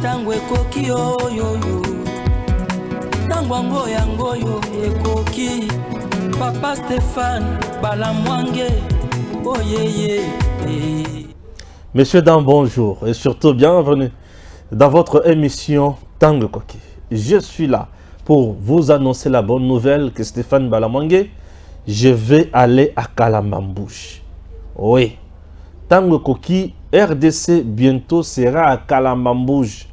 tango ekoki oyoyo tango yango ekoki Papa Stéphane Balamwange oyeye. Messieurs, dames, bonjour et surtout bienvenue dans votre émission Tango Koki. Je suis là pour vous annoncer la bonne nouvelle que Stéphane Balamwange, je vais aller à Kalamambouche. Oui, Tango Koki, RDC bientôt sera à Kalamambouche.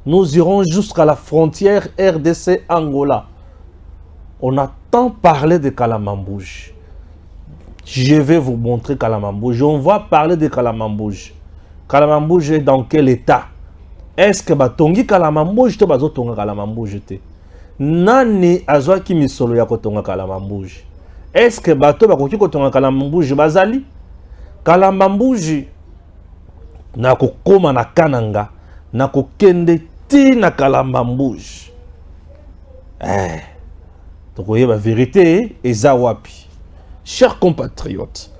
Nous irons jusqu'à la frontière RDC Angola. On a tant parlé de Kalamambouche. Je vais vous montrer Kalamambouche. On va parler de Kalamambouche. Kalamambouche est dans quel état? Est-ce que batongi Kalamambouche te bazotonga Kalamambouche te? Nani azwa ki misolo ya kotonga Kalamambouche? Est-ce que bato bakoki kotonga Kalamambouche bazali? Kalamambouche na kokoma na kananga na kokende ti na Kalamambouche. Donc voyez la vérité eza wapi. Chers compatriotes,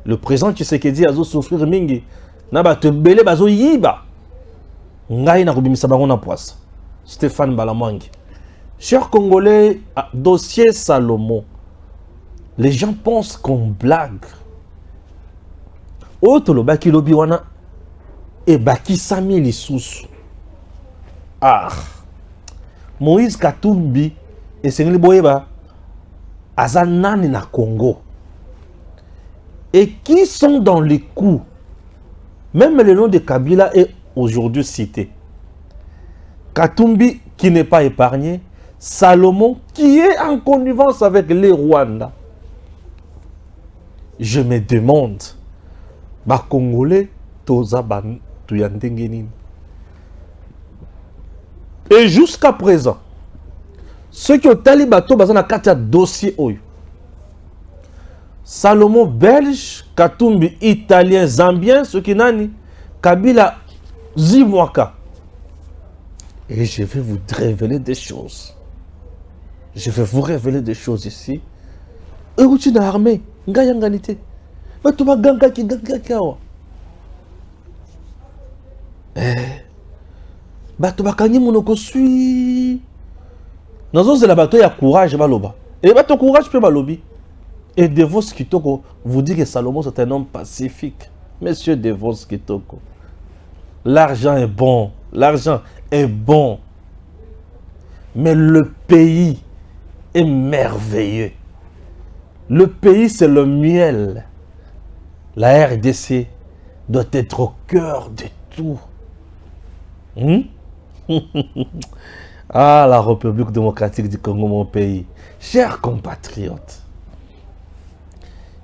le président Tshisekedi azo souffrir mingi na bato belé bazo yiba. Ngai na kubimisa bango na poisse. Stéphane Balamwange. Chers Congolais, dossier Salomon. Les gens pensent qu'on blague. Oto lo baki lobi wana e baki sami lisusu. Moïse Katumbi et Sengeli Boyeba Azanani na Congo. Et qui sont dans les coups? Même le nom de Kabila est aujourd'hui cité. Katumbi qui n'est pas épargné. Salomon qui est en connivence avec les Rwandais. Je me demande, ba Congolais toza ban tuyandengenin. Et jusqu'à présent, ceux qui ont talibato bazana katia dossier oyo. Salomon belge, Katumbi italien, zambien, ceux qui nani, Kabila Zimwaka. Et je vais vous révéler des choses. Je vais vous révéler des choses ici. Et où tu n'as armé, ngayanganité. Mais tu vas ganga ki ganga kawa. Bato bakanyi monoko sui. Nous avons la bataille à courage baloba. Et bato courage peut balobi. Et Devos Kitoko vous dit que Salomon c'est un homme pacifique. Monsieur Devos Kitoko. L'argent est bon. L'argent est bon. Mais le pays est merveilleux. Le pays c'est le miel. La RDC doit être au cœur de tout. La République démocratique du Congo, mon pays. Chers compatriotes,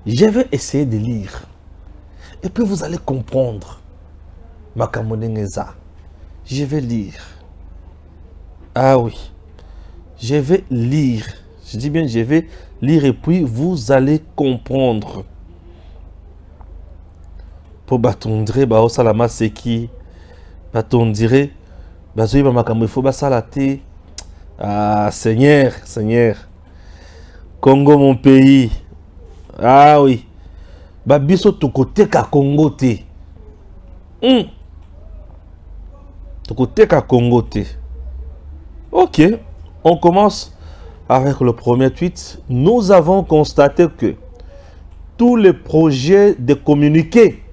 je vais essayer de lire. Et puis vous allez comprendre. Makamonengeza. Je vais lire. Ah oui. Je vais lire. Je dis bien, je vais lire et puis vous allez comprendre. Pour batondre, bao salama seki. Batondire. Bazoui ba makambo il faut basalate. Seigneur, Seigneur. Congo mon pays. Ah oui. Babiso tokote ka Congo te. Tokote ka Congo te. Ok, on commence avec le premier tweet. Nous avons constaté que tous les projets de communiqué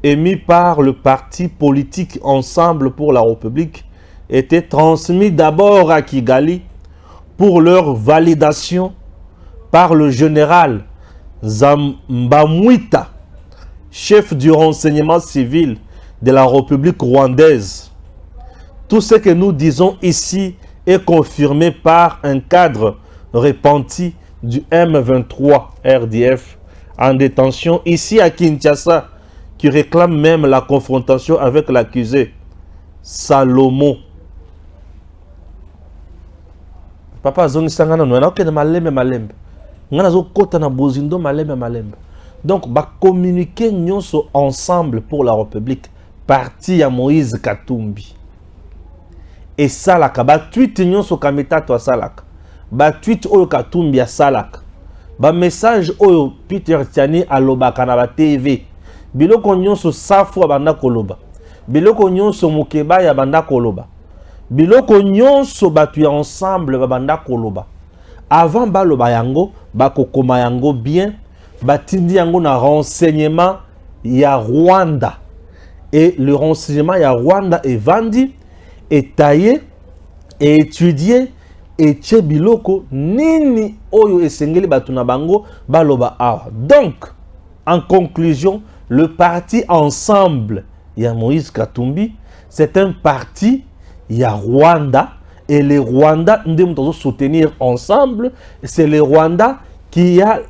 émis par le parti politique Ensemble pour la République étaient transmis d'abord à Kigali pour leur validation par le général Zambamwita, chef du renseignement civil de la République rwandaise. Tout ce que nous disons ici est confirmé par un cadre repenti du M23 RDF en détention ici à Kinshasa qui réclame même la confrontation avec l'accusé Salomon. Papa zongi sangana no na okene malembe. Ngana zo kota na bozindo malembe. Donc ba communiquer nyonso Ensemble pour la République parti à Moïse Katumbi. Et salaka ba tweet nyonso kamitato salaka. Ba tweet oyo Katumbi a salaka. Ba message oyo Peter Tiani alobaka na ba TV. Biloko nyonso safo banda koloba. biloko nyonso mokeba ya banda koloba, biloko nyonso batu ya ensemble babanda koloba, avant baloba yango bakokoma yango bien, batindi yango na renseignement ya Rwanda, et le renseignement ya Rwanda est vendu, est taillé, est étudié, et tche biloko nini oyo esengeli batu na bango baloba awa. Donc en conclusion, le parti ensemble ya Moïse Katumbi, c'est un parti ya Rwanda, et les Rwandais nous soutenir ensemble. C'est les Rwandais qui a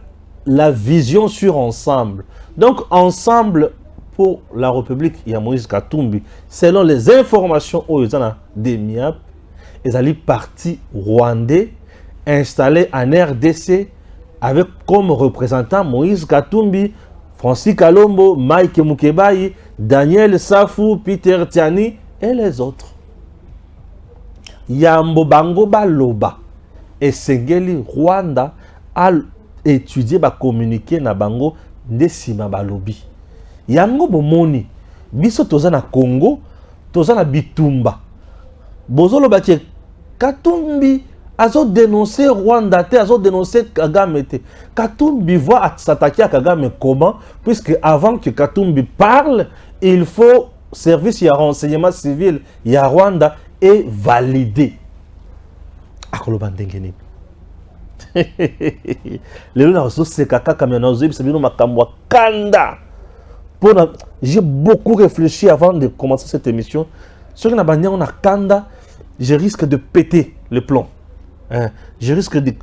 la vision sur ensemble. Donc ensemble pour la République ya Moïse Katumbi, selon les informations des MIAP, ils allaient parti rwandais installé en RDC avec comme représentant Moïse Katumbi, Francis Kalombo, Mike Mukebayi, Daniel Safou, Peter Tiani et les autres. Yambo Bango Baloba et Sengeli Rwanda a étudié, ba communiquer na bango ndesima balobi. Yango bomoni biso toza na Congo, toza na Bitumba. Bozolo batie Katumbi azo dénoncer Rwanda, azo dénoncer Kagame. Katumbi voit s'attaquer à Kagame comment? Puisque avant que Katumbi parle, il faut service et renseignement civil et Rwanda est validé. Akoloba ndengeni. Lelo na c'est kaka kamena ozo bisabino makambo kanda. J'ai beaucoup réfléchi avant de commencer cette émission. Sur na banya on a kanda, je risque de péter le plomb. Je risque de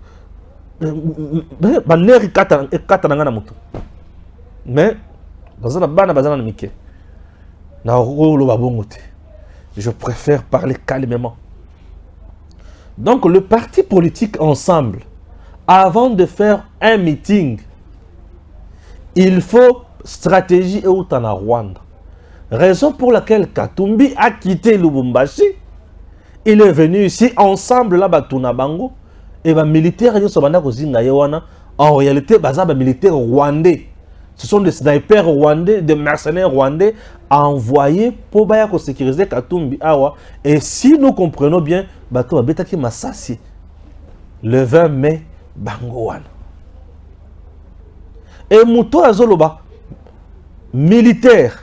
mais je préfère parler calmement. Donc le parti politique ensemble, avant de faire un meeting, il faut stratégie et autant à Rwanda. Raison pour laquelle Katumbi a quitté Lubumbashi. Il est venu ici ensemble là batuna bango et les militaires en réalité les militaires rwandais. Ce sont des snipers rwandais, des mercenaires rwandais envoyés pour sécuriser Katumbi awa. Et si nous comprenons bien, bato betaki Masasi le 20 mai bango wana. Et Muto azoloba militaire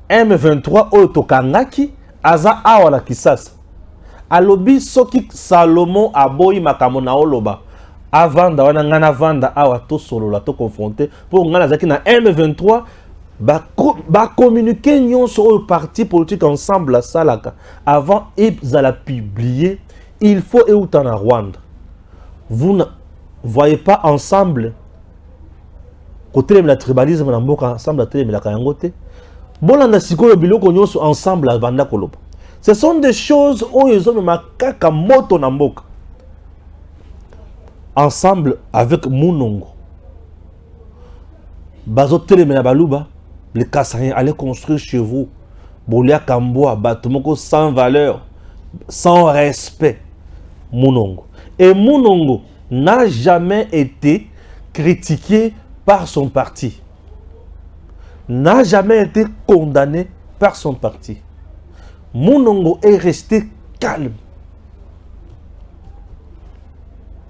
M23 Otokangaki aza awala kisasa. Alobi soki Salomon aboyi makamona oloba. Avanda wana ngana vanda awa to solo la to confronter pour ngana zaki na M23 ba communiquer nyonso au parti politique ensemble la salaka. Avant ils allaient publier, il faut euta na Rwanda. Vous ne voyez pas ensemble côté le tribalisme na mboka ensemble télé la kayangote. Bolanda sikoyo biloko nyonso ensemble à banda koloba. Ce sont des choses où ils ont makaka moto na mboka. Ensemble avec Munongo. Bazo teleme na baluba, les Kassaïens allaient construire chez vous. Bolia Kamboa, Batumoko sans valeur, sans respect. Munongo. Et Munongo n'a jamais été critiqué par son parti. N'a jamais été condamné par son parti. Munongo est resté calme.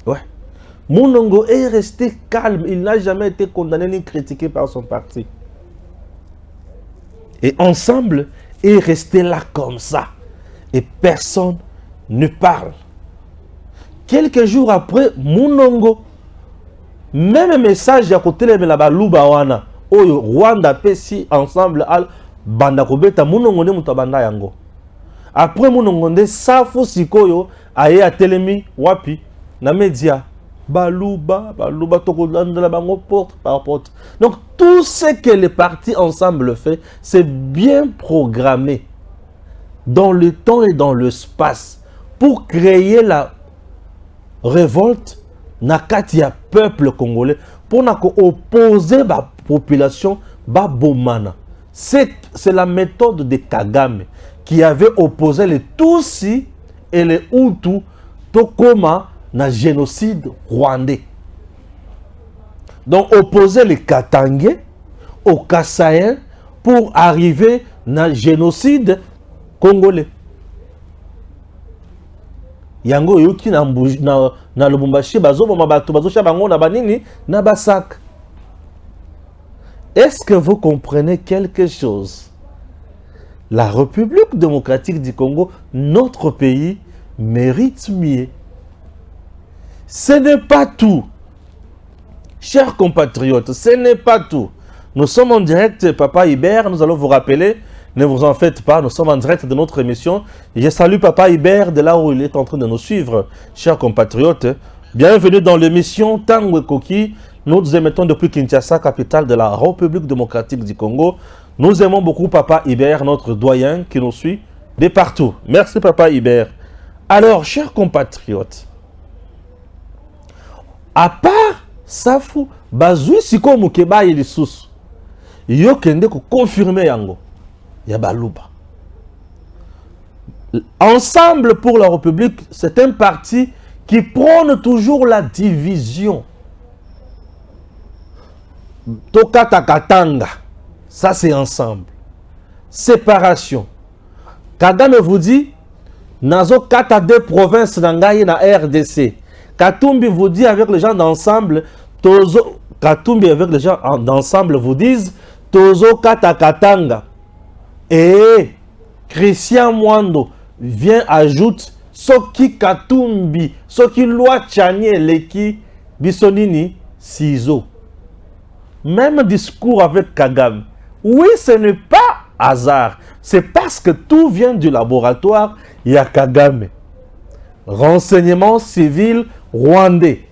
Ouais. Munongo est resté calme. Il n'a jamais été condamné ni critiqué par son parti. Et ensemble, il est resté là comme ça. Et personne ne parle. Quelques jours après, Munongo, même message à côté de la baluba wana. Oyo Rwanda pesi ensemble al banda kobeta Munongo ne mutabanda yango. Après Munongo nde safu sikoyo aye atelemi wapi na media baluba tokolandela bango porte par porte. Donc tout ce que les partis ensemble fait, c'est bien programmé dans le temps et dans l'espace pour créer la révolte na kati ya peuple congolais pour na ko opposer la population ba bomana. C'est la méthode de Kagame qui avait opposé les Tutsis et les Hutus tokoma na génocide rwandais. Donc opposer les Katangais aux Kassaïens pour arriver na génocide congolais. Yango yoki na Lubumbashi bazo bato bazo chabango na banini na basak. Est-ce que vous comprenez quelque chose? La République démocratique du Congo, notre pays, mérite mieux. Ce n'est pas tout. Chers compatriotes, ce n'est pas tout. Nous sommes en direct, Papa Hubert, nous allons vous rappeler. Ne vous en faites pas, nous sommes en direct de notre émission. Je salue Papa Hubert de là où il est en train de nous suivre. Chers compatriotes, bienvenue dans l'émission Tango Koki. Nous émettons depuis Kinshasa, capitale de la République démocratique du Congo. Nous aimons beaucoup Papa Hubert, notre doyen qui nous suit de partout. Merci Papa Hubert. Alors, chers compatriotes, à part Safu, Bazui Siko Mukeba et les sous, yo kende ko confirmer yango. Yabaluba. Ensemble pour la République, c'est un parti qui prône toujours la division. Tokata Katanga, ça c'est ensemble. Séparation. Kagame vous dit, Nazo Kata deux provinces n'angaye na RDC. Katumbi vous dit avec les gens d'ensemble, Tozo, Katumbi avec les gens d'ensemble vous disent, Tozo Kata Katanga. Et Christian Mwando vient ajoute Soki Katumbi, Soki Loi Chanie Leki Bisonini Sizo. Même discours avec Kagame. Oui, ce n'est pas hasard. C'est parce que tout vient du laboratoire Yakagame. Renseignement civil rwandais.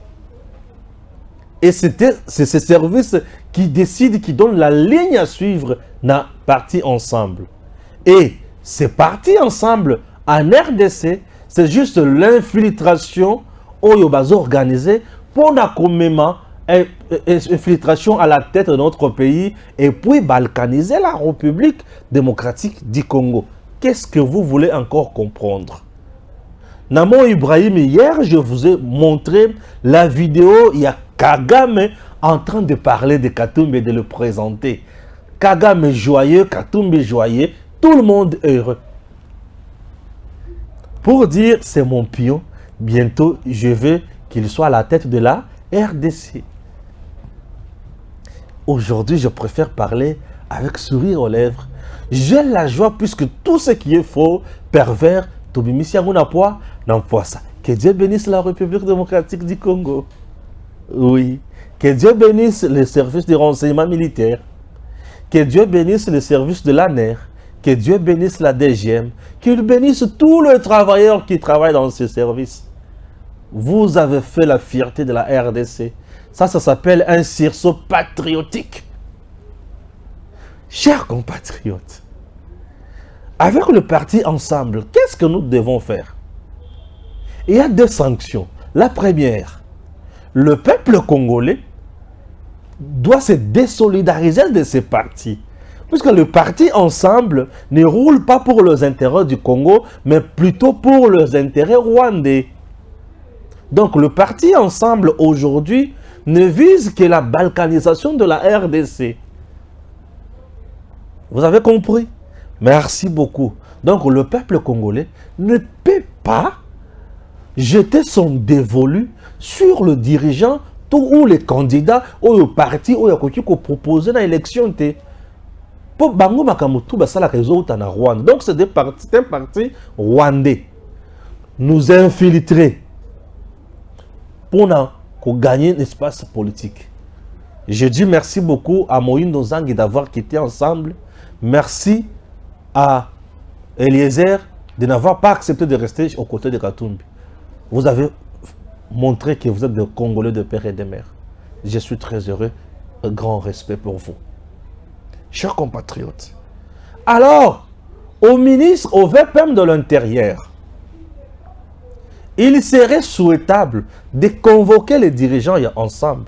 Et c'est ce service qui décide, qui donne la ligne à suivre na parti ensemble. Et ces partis ensemble en RDC, c'est juste l'infiltration oyobazo organisée pour la infiltration à la tête de notre pays et puis balkaniser la République démocratique du Congo. Qu'est-ce que vous voulez encore comprendre? Namo Ibrahim, hier, je vous ai montré la vidéo, il y a Kagame en train de parler de Katumbi et de le présenter. Kagame est joyeux, Katumbi est joyeux, tout le monde est heureux. Pour dire, c'est mon pion, bientôt je veux qu'il soit à la tête de la RDC. Aujourd'hui, je préfère parler avec sourire aux lèvres. J'ai la joie puisque tout ce qui est faux, pervers, Tobimisi Amunapwa, n'emploie ça. Que Dieu bénisse la République démocratique du Congo. Oui. Que Dieu bénisse les services de renseignement militaire. Que Dieu bénisse les services de l'ANER. Que Dieu bénisse la DGM. Qu'il bénisse tous les travailleurs qui travaillent dans ces services. Vous avez fait la fierté de la RDC. Ça s'appelle un sursaut patriotique. Chers compatriotes, avec le parti ensemble, qu'est-ce que nous devons faire? Il y a deux sanctions. La première, le peuple congolais doit se désolidariser de ces partis. Puisque le parti ensemble ne roule pas pour les intérêts du Congo, mais plutôt pour les intérêts rwandais. Donc le parti ensemble aujourd'hui ne vise que la balkanisation de la RDC. Vous avez compris? Merci beaucoup. Donc le peuple congolais ne peut pas jeter son dévolu sur le dirigeant ou les candidats ou le parti ou le proposé dans l'élection. Donc c'est un parti rwandais. Nous infiltrer pour gagner un espace politique. Je dis merci beaucoup à Moïse Nozangi d'avoir quitté ensemble. Merci à Eliezer de n'avoir pas accepté de rester aux côtés de Katumbi. Vous avez montré que vous êtes des Congolais de père et de mère. Je suis très heureux. Un grand respect pour vous. Chers compatriotes. Alors, au ministre, au VPM de l'Intérieur, il serait souhaitable de convoquer les dirigeants ensemble.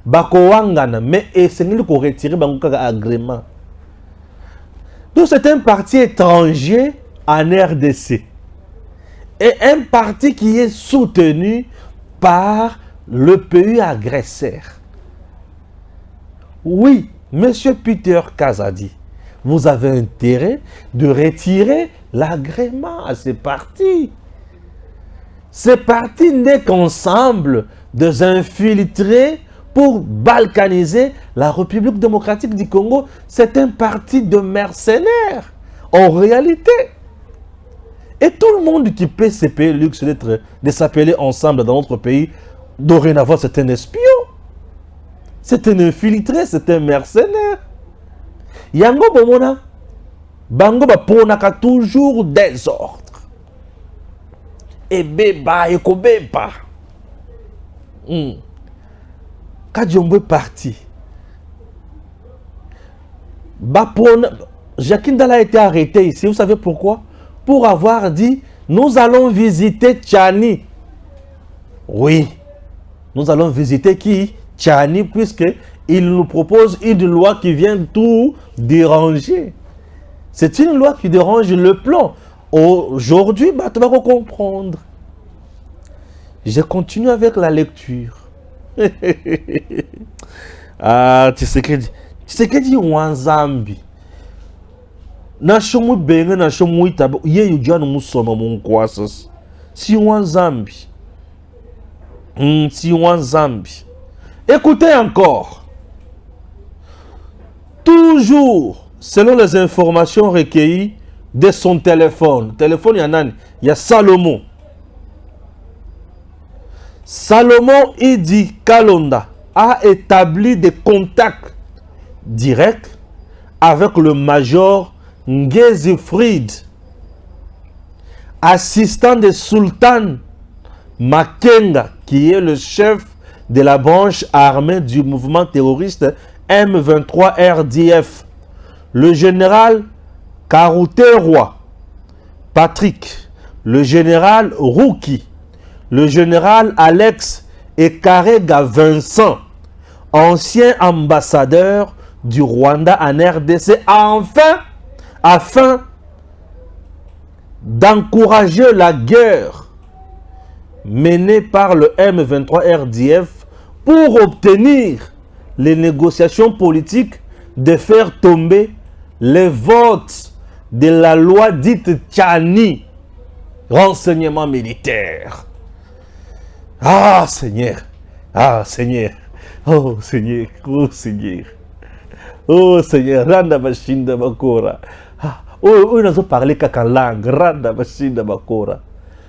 Mais essayer de retirer l'agrément. Donc c'est un parti étranger en RDC. Et un parti qui est soutenu par le pays agresseur. Oui, M. Peter Kazadi, vous avez intérêt de retirer l'agrément à ces partis. Ces partis n'est qu'ensemble des infiltrés pour balkaniser la République démocratique du Congo. C'est un parti de mercenaires, en réalité. Et tout le monde qui peut se payer le luxe de s'appeler ensemble dans notre pays, dorénavant, c'est un espion. C'est un infiltré, c'est un mercenaire. Yango bomona, bango ba ponaka toujours désordre. Et beba, et kobeba. Kadjombo est parti. Jacques Ndala a été arrêté ici. Vous savez pourquoi? Pour avoir dit, nous allons visiter Tchani. Oui, nous allons visiter qui? Tchani, puisqu'il nous propose une loi qui vient tout déranger. C'est une loi qui dérange le plan. Aujourd'hui, tu vas comprendre. Je continue avec la lecture. Ah, tu sais que dit Wanzambi. Nashomu benga nashomu itaba ye yujana musoma munkwasas. Si Wanzambi. Si Wanzambi. Écoutez encore. Toujours, selon les informations recueillies de son téléphone. Téléphone, il y en a. Il y a Salomon. Salomon Idi Kalonda a établi des contacts directs avec le major Ngezi Fried, assistant de Sultan Makenga, qui est le chef de la branche armée du mouvement terroriste M23 RDF, le général Karouté-Roi Patrick, le général Rouki, le général Alex Ekarega Vincent, ancien ambassadeur du Rwanda en RDC, afin d'encourager la guerre menée par le M23 RDF pour obtenir les négociations politiques de faire tomber les votes de la loi dite Tchani, renseignement militaire. Ah Seigneur, ah Seigneur, oh Seigneur, oh Seigneur, oh Seigneur, randa bashinda bakora. Oh, nous avons parlé qu'en langue, randa bashinda bakora.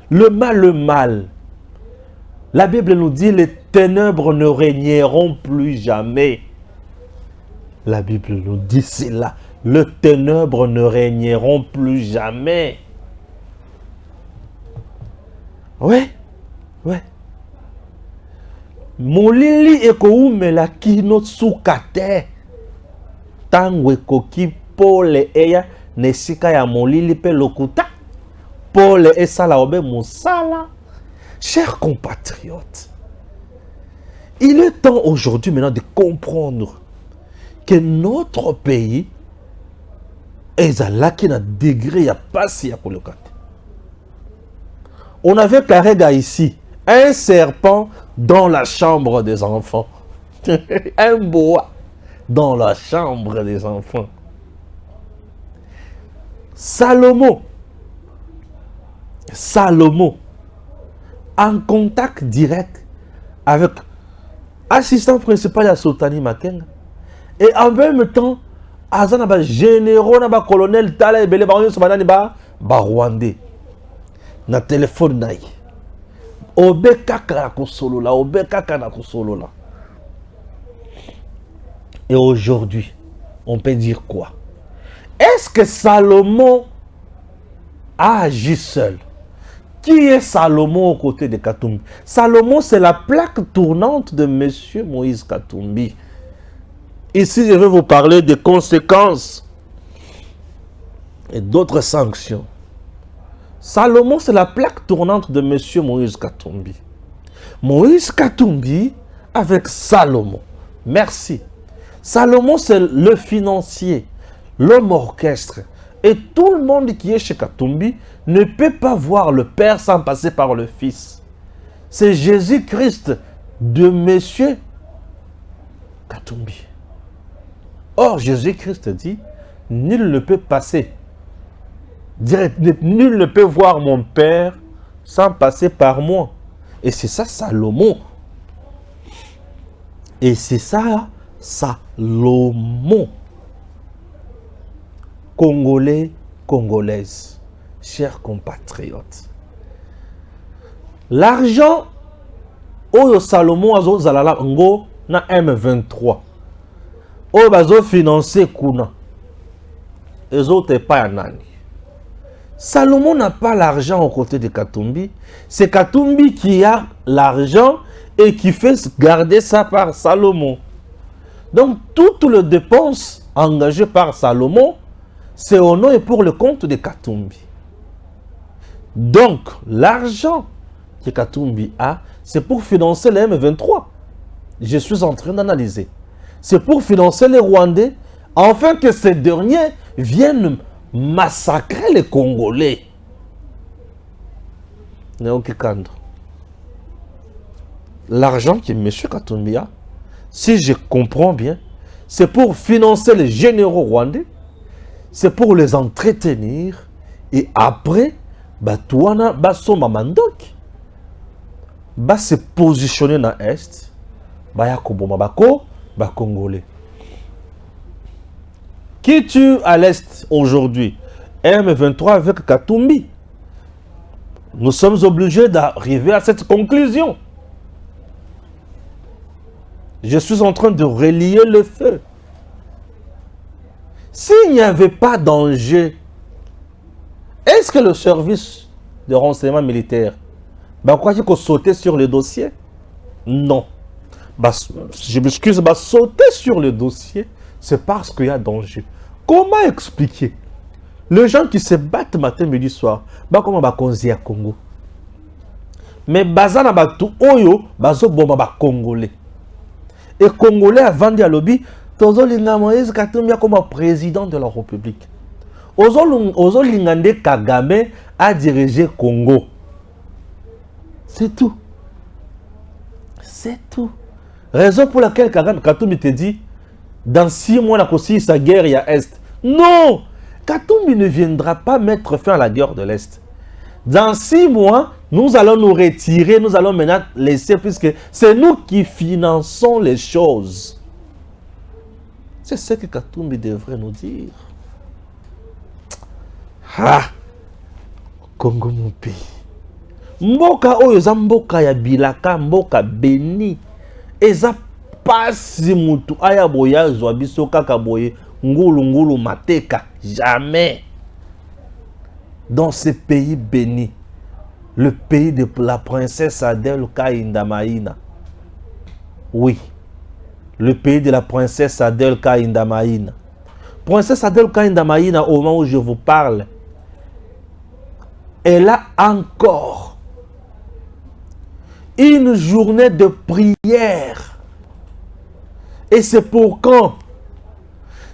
Le mal. La Bible nous dit les ténèbres ne régneront plus jamais. La Bible nous dit cela. Les ténèbres ne régneront plus jamais. Ouais. Molili ekoumela kino sukate. Tangwe koki pole eya nesika ya molili pe lokuta. Pole esala obe musala. Chers compatriotes, il est temps aujourd'hui maintenant de comprendre que notre pays est à la qui n'a degré à passer à Kolokate. On avait Karega ici, un serpent dans la chambre des enfants. Un boa dans la chambre des enfants. Salomon, en contact direct avec l'assistant principal de Sultani Makenga. Et en même temps, Azana généraux, colonel Tala et Belé Rwandais. Na téléphone naï. Et aujourd'hui, on peut dire quoi? Est-ce que Salomon a agi seul? Qui est Salomon aux côtés de Katumbi? Salomon, c'est la plaque tournante de M. Moïse Katumbi. Ici, je vais vous parler des conséquences et d'autres sanctions. Salomon, c'est la plaque tournante de M. Moïse Katumbi. Moïse Katumbi avec Salomon. Merci. Salomon, c'est le financier, l'homme orchestre. Et tout le monde qui est chez Katumbi ne peut pas voir le Père sans passer par le Fils. C'est Jésus-Christ de M. Katumbi. Or, Jésus-Christ dit, nul ne peut passer. Nul ne peut voir mon Père sans passer par moi. Et c'est ça Salomon. Et c'est ça Salomon. Congolais, Congolaises, chers compatriotes. L'argent, oyo Salomon azo zalala ngo na M23. Oyo bazo financer kuna. Ezo te pas ya nani. Salomon n'a pas l'argent aux côtés de Katumbi. C'est Katumbi qui a l'argent et qui fait garder ça par Salomon. Donc, toutes les dépenses engagées par Salomon, c'est au nom et pour le compte de Katumbi. Donc, l'argent que Katumbi a, c'est pour financer les M23. Je suis en train d'analyser. C'est pour financer les Rwandais, afin que ces derniers viennent massacrer les Congolais. L'argent que M. Katumbi a, si je comprends bien, c'est pour financer les généraux rwandais, c'est pour les entretenir, et après, Batouana, Basoma Mandok, va se positionner dans l'Est, Bayakoboma Bako, Congolais. Qui tue à l'Est aujourd'hui? M23 avec Katumbi. Nous sommes obligés d'arriver à cette conclusion. Je suis en train de relier le feu. S'il n'y avait pas danger, est-ce que le service de renseignement militaire quoi qu'il faut sauter sur le dossier? Non. Je m'excuse, sauter sur le dossier, c'est parce qu'il y a danger. Comment expliquer? Les gens qui se battent matin, midi, soir, comment va à Congo? Mais bazana batu oyo, bazo bomba Congolais. Et Congolais avant de lobby, tozo linga Moïse Katumbi comme président de la République. Ozo lingande Kagame a dirigé Congo. C'est tout. C'est tout. Raison pour laquelle Katumbi te dit, dans 6 mois, la sa guerre, il y a Est. Non! Katumbi ne viendra pas mettre fin à la guerre de l'Est. Dans 6 mois, nous allons nous retirer, nous allons maintenant laisser, puisque c'est nous qui finançons les choses. C'est ce que Katumbi devrait nous dire. Ah! Congo, mon pays. Mboka oyo za mboka ya bilaka, mboka beni. Eza pasi mutu aya boya zwa biso kaka boye ngulu mateka. Jamais. Dans ce pays béni, le pays de la princesse Adèle Kainda Maïna. Oui. Le pays de la princesse Adèle Kainda Maïna. Princesse Adèle Kainda Maïna, au moment où je vous parle, elle a encore une journée de prière. Et c'est pour quand?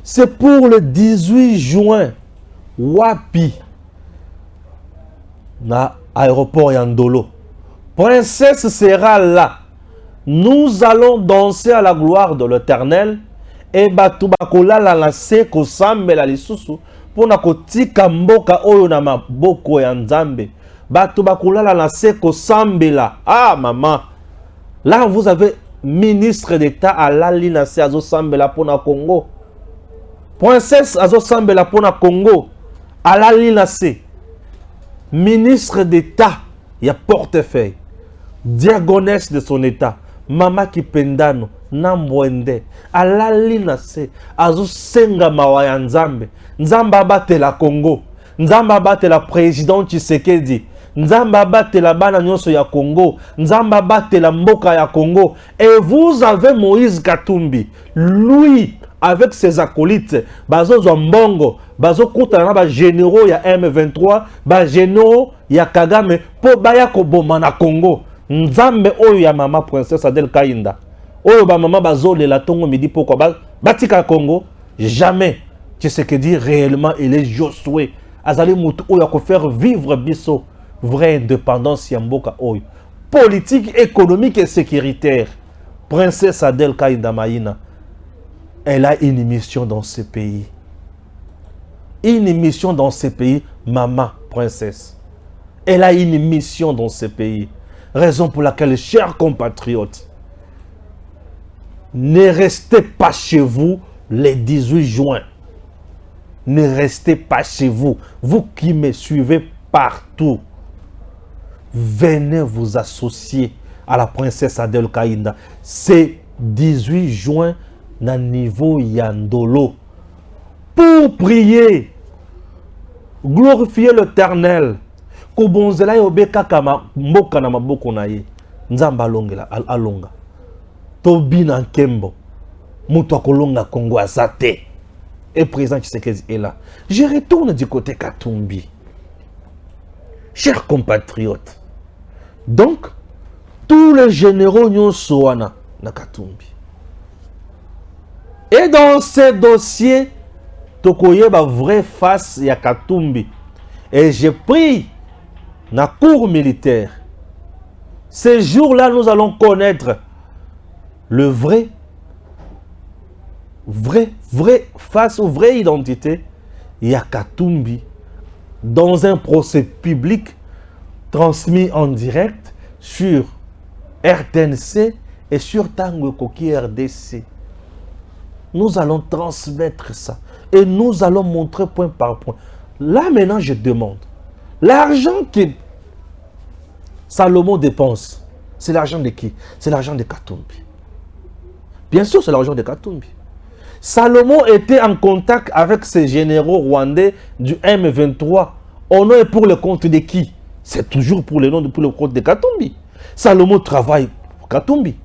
C'est pour le 18 juin. Wapi. Na aéroport Yandolo. Princesse sera là. Nous allons danser à la gloire de l'Éternel. Et batubakola la lase ko sambe la lisusu. Pour na kotika mboka oyo na maboko ya Nzambe. Batubakola la lase ko sambe la. Ah maman. Là vous avez ministre d'État à la linase azo sambe la pour na Congo. Princesse azo sambe la pour na Congo. À la linase. Ministre d'État, il y a portefeuille, diagonesse de son État, Mama Kipendano, Nambwende, Alalina se, Azu Senga Mawaya Nzambe, Nzamba bate la Congo, Nzamba bate la président Tshisekedi, Nzamba bate la bana nyonso ya Congo, Nzamba bate la mboka ya Congo, et vous avez Moïse Katumbi, lui, avec ses acolytes, bazo Mbongo, bazo kutana ba généraux ya M23, ba généraux ya Kagame, po baya ko boma na Congo. Nzambe oyo ya mama princesse Adèle Kainda. Oyo ba mama bazo le la tongo midi pourquoi batika Congo, jamais. Tu sais que dire réellement il est Josué. Azali mutu oyo ko faire vivre biso vraie indépendance ya mboka oyo. Politique, économique et sécuritaire. Princesse Adèle Kainda Maïna. Elle a une mission dans ce pays. une mission dans ces pays, maman, princesse. Elle a une mission dans ces pays. Raison pour laquelle, chers compatriotes, ne restez pas chez vous les 18 juin. Ne restez pas chez vous. Vous qui me suivez partout, venez vous associer à la princesse Adèle Kaïnda. C'est 18 juin na niveau Yandolo. Pour prier, glorifier l'Éternel. Kobonzela yobeka kama mboka na maboko na ye. Nzamba alonga. Tobina Nkembo. Mutu akolonga Congo azate. Et président Tshisekedi est là. Je retourne du côté Katumbi. Chers compatriotes. Donc, tous les généraux nyonso soana na Katumbi. Et dans ces dossiers, Tokoye ba vraie face ya Katumbi. Et j'ai pris la cour militaire. Ces jours-là, nous allons connaître le vrai face ou vraie identité ya Katumbi dans un procès public transmis en direct sur RTNC et sur Tango Koki RDC. Nous allons transmettre ça et nous allons montrer point par point. Là maintenant je demande, l'argent que Salomon dépense, c'est l'argent de qui? C'est l'argent de Katumbi. Bien sûr c'est l'argent de Katumbi. Salomon était en contact avec ces généraux rwandais du M23. Au nom et pour le compte de qui? C'est toujours pour le compte de Katumbi. Salomon travaille pour Katumbi.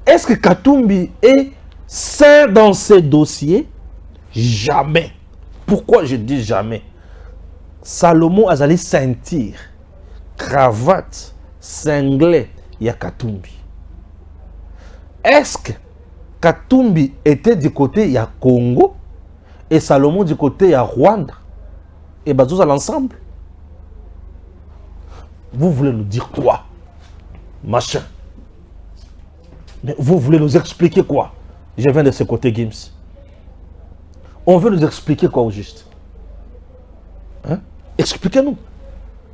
Est-ce que Katumbi est sain dans ces dossiers? Jamais. Pourquoi je dis jamais? Salomon a allé ceinture, cravate, cinglet, il y a Katumbi. Est-ce que Katumbi était du côté il y a Congo et Salomon du côté il y a Rwanda et Bazouza l'ensemble? Vous voulez nous dire quoi? Machin. Mais vous voulez nous expliquer quoi? Je viens de ce côté Gims. On veut nous expliquer quoi au juste? Hein? Expliquez-nous.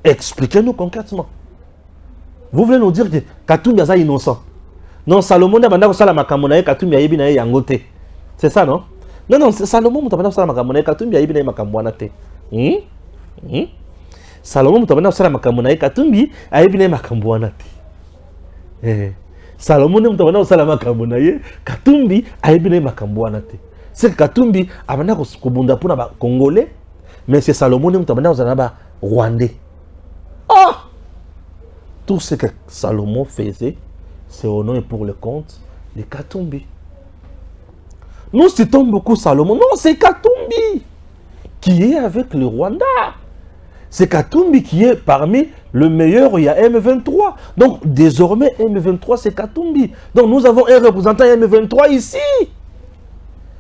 Expliquez-nous concrètement. Vous voulez nous dire que Katumbi est innocent? Non, Salomon n'a pas ça la makamona Katumbi a yebina yangote. C'est ça, non? Non, non, Salomon n'a pas ça la makamona Katumbi a yebina makambuanate. Salomon n'a pas ça la makamona Katumbi a yebina makambuanate. Salomon n'a pas ça la makamona Katumbi a yebina makambuanate. C'est que Katumbi a bana kobunda pour na Congolais, mais c'est Salomon n'a pas ça na Rwandais. Ah! Tout ce que Salomon faisait, c'est au nom et pour le compte de Katumbi. Nous citons beaucoup Salomon. Non, c'est Katumbi qui est avec le Rwanda. C'est Katumbi qui est parmi le meilleur, il y a M23. Donc désormais, M23, c'est Katumbi. Donc nous avons un représentant M23 ici.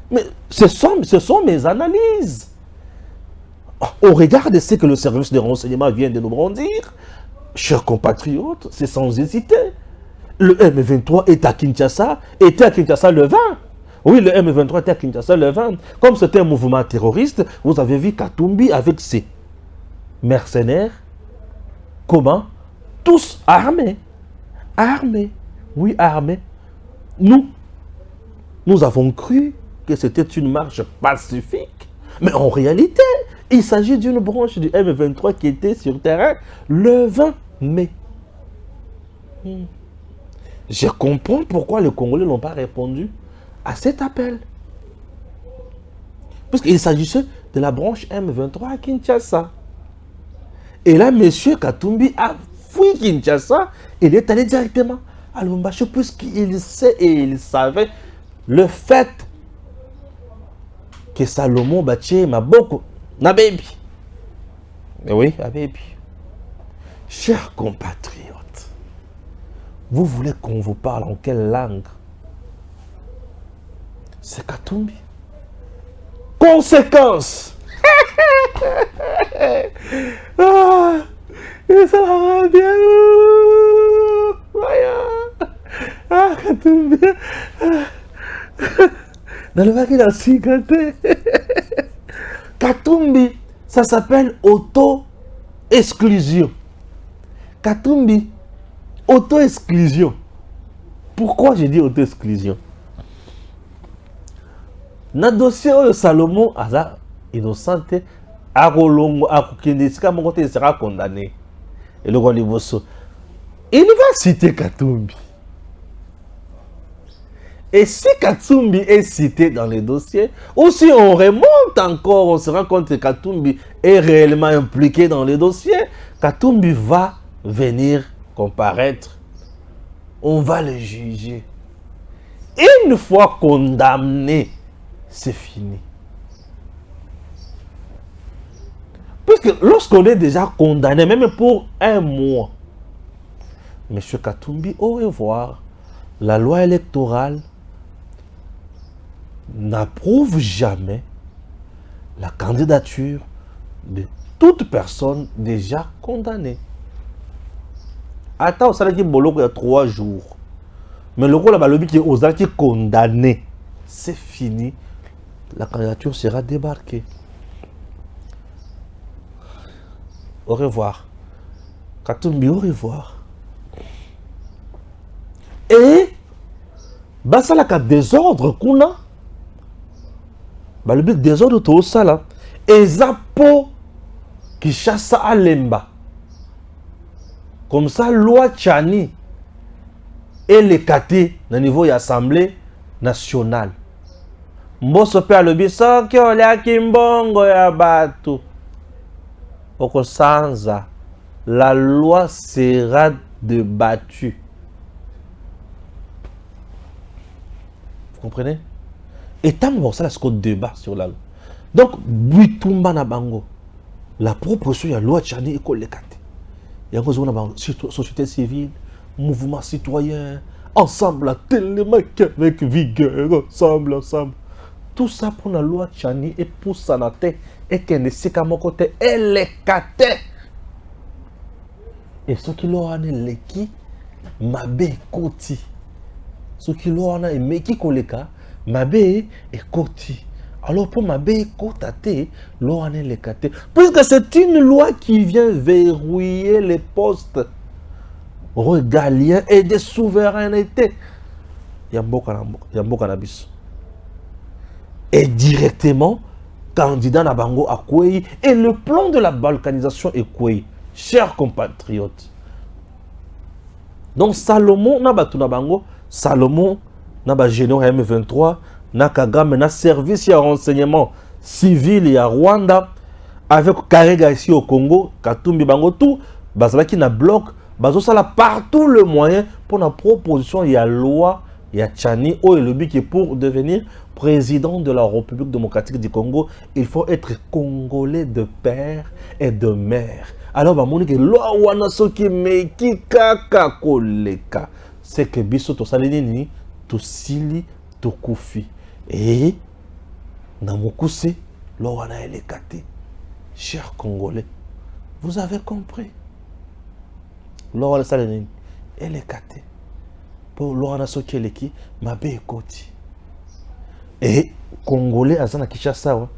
Mais ce sont mes analyses. Au regard de ce que le service de renseignement vient de nous brandir, chers compatriotes, c'est sans hésiter. Le M23 est à Kinshasa, était à Kinshasa le 20. Oui, le M23 était à Kinshasa le 20. Comme c'était un mouvement terroriste, vous avez vu Katumbi avec ses mercenaires. Comment? Tous armés. Armés. Oui, armés. Nous avons cru que c'était une marche pacifique. Mais en réalité, il s'agit d'une branche du M23 qui était sur terrain le 20 mai. Je comprends pourquoi les Congolais n'ont pas répondu à cet appel. Parce qu'il s'agissait de la branche M23 à Kinshasa. Et là, M. Katumbi a fui Kinshasa. Il est allé directement à Lubumbashi puisqu'il sait et il savait le fait que Salomon Baché m'a beaucoup. Na baby. Oui, na baby. Chers compatriotes, vous voulez qu'on vous parle en quelle langue? C'est Katumbi. Conséquence. Ah, et ça va bien. Ah, Katumbi. Dans le bac, il a cigareté. Katumbi Ça s'appelle auto-exclusion. Katumbi, auto-exclusion. Pourquoi j'ai dit auto-exclusion? Dans le dossier de Salomon, Aza innocent, Arolongo, Akukende, il sera condamné. Et le roi Liboso, il va citer Katumbi. Et si Katumbi est cité dans les dossiers, ou si on remonte encore, on se rend compte que Katumbi est réellement impliqué dans les dossiers, Katumbi va venir comparaître. On va le juger. Une fois condamné, c'est fini. Puisque lorsqu'on est déjà condamné, même pour un mois, Monsieur Katumbi, au revoir, la loi électorale n'approuve jamais la candidature de toute personne déjà condamnée. Attends, ça veut dire qu'il y a 3 jours. Mais le rôle là-bas, qui est condamné, c'est fini. La candidature sera débarquée. Au revoir. Katumbi, au revoir. Et, ça là, désordre qu'on a. Le but désordre tout ça là. Et Zapo qui chasse à Lemba. Comme ça, loi Tchani et les catés au niveau de l'Assemblée nationale. Mboso pe alobi soki oliaki mbongo ya bato. Okosanza, la loi sera débattue. Vous comprenez? Et tant que ça, c'est un débat sur la loi. Donc, Buitumba na bango, la proposition de la loi Tchani est collectée. Il y a une société civile, mouvement citoyen, ensemble, à tellement avec vigueur, ensemble. Tout ça pour la loi Tchani et pour Sanate et qu'elle ne sait qu'à mon côté, elle est catée. Et ce qui l'ont les qui mabe koti. Ce qui l'ont aimé qui koleka mabe et koti. Alors pour mabe kotate, l'on les catée. Puisque c'est une loi qui vient verrouiller les postes régaliens et des souverainetés. Yamboka Nabis. Et directement, candidat Nabango à Kouei et le plan de la balkanisation est Kouei. Chers compatriotes. Donc Salomon Nabatu Nabango, Salomon Naba général M23, Nakagame na service et renseignement civil et à Rwanda, avec Karega ici au Congo, Katumbi Bango tout, Bazalaki na bloc, Bazosala partout le moyen pour la proposition, il y a loi, il y a Tchani, oh, et le but qui est pour devenir président de la République démocratique du Congo, il faut être congolais de père et de mère. Alors, c'est que biso to salinini, to sili, to kufi. Et, namokuse, l'ouana elekate. Chers Congolais, vous avez compris. L'ouana salinini, elekate. Pour l'ouana sokeleki, mabe ekoti. Et Congolais, azana Kinshasa.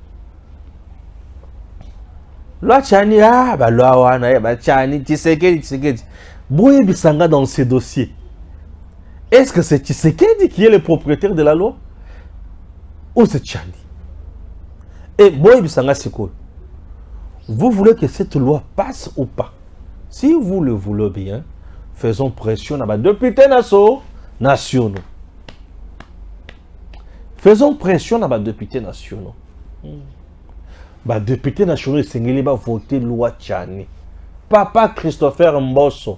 Loi Tchani, loi wana, Tchani, Tshisekedi. Boye Bisanga dans ces dossiers. Est-ce que c'est Tshisekedi qui est le propriétaire de la loi? Ou c'est Tchani? Et Boye Bisanga, c'est quoi? Vous voulez que cette loi passe ou pas? Si vous le voulez bien, faisons pression à les députés nationaux. Faisons pression à les députés nationaux. Les députés nationaux, ils vont voter loi Tchani. Papa Christopher Mbosso,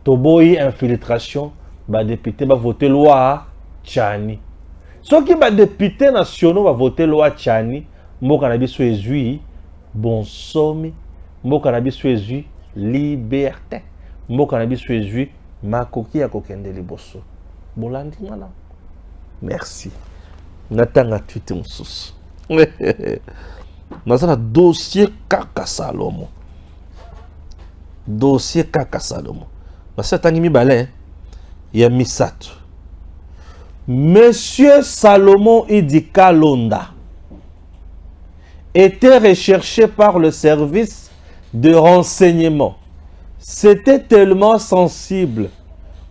Toboyi infiltration, les députés vont voter loi Tchani. Ceux qui les députés nationaux vont voter loi Tchani, Mo cannabis soit bon somme, Mo cannabis soit liberté, Mo cannabis soit makoki ya kokende liboso. Bolandi mala. Merci. Natanga tweet msusu. Dans un dossier Kaka Salomon. Dossier Kaka Salomon. Dans cet anime balai, il y a Misato. Monsieur Salomon Idika Londa était recherché par le service de renseignement. C'était tellement sensible